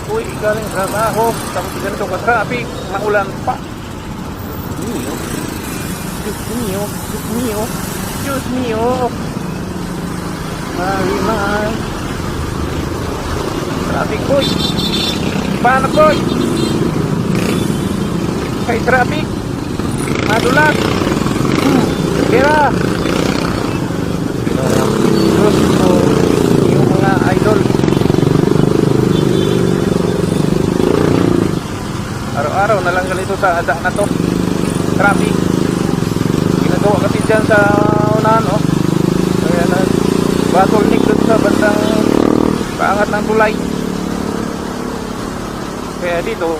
uwi galing trabaho, tapos ganito ka traffic, maulan pa. Diyos mio, Diyos mio, Diyos mio. Marimar. Traffic boy. Paano boy? Kay traffic. Madulas. Kira. Diyos ko, yung mga idol. Araw-araw na lang ganito sa ada na to. Traffic. Ginagawa kasi dyan sa unahan, oh. Kaya na bottleneck doon sa bandang paangat ng tulay. Kaya dito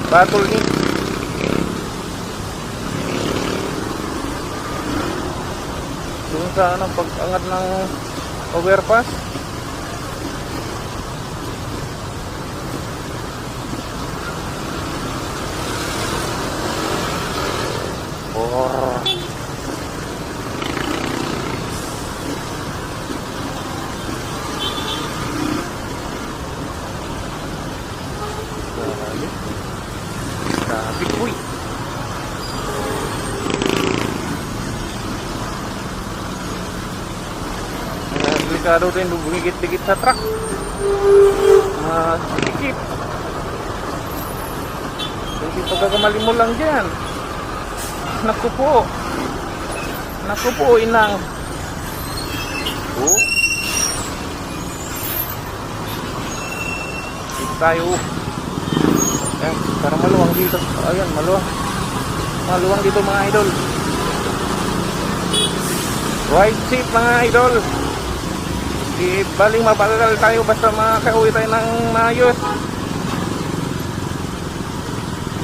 bottleneck. Doon sa ano, pag-angat ng overpass. Traffic boy. Delikado din bumigit-digit sa truck. Sikip. Hindi pagkakamali mo lang dyan. Naku po. Naku po, inang. Oh. Dito tayo. Ayan, parang maluwang dito. Ayan, maluwang. Maluwang dito mga idol. Right seat mga idol. Di baling mabagal tayo basta makauwi tayo ng maayos.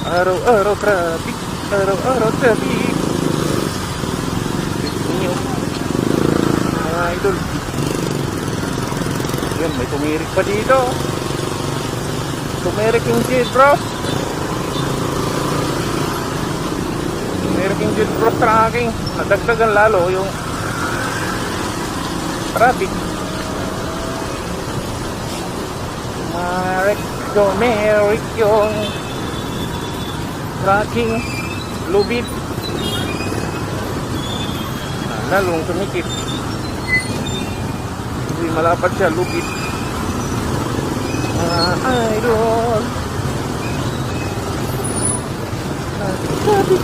Araw-araw traffic. Araw-araw traffic. Inyo mga idol. Ayan, may tumirik pa dito. Tumirik yung jet bros. Tumirik yung jet bros tracking. Nadagdagan lalo yung traffic. Tumirik yung tracking. Lubid. Lalong tumikip. Hindi malapad siya, lubid. Idol. Traffic.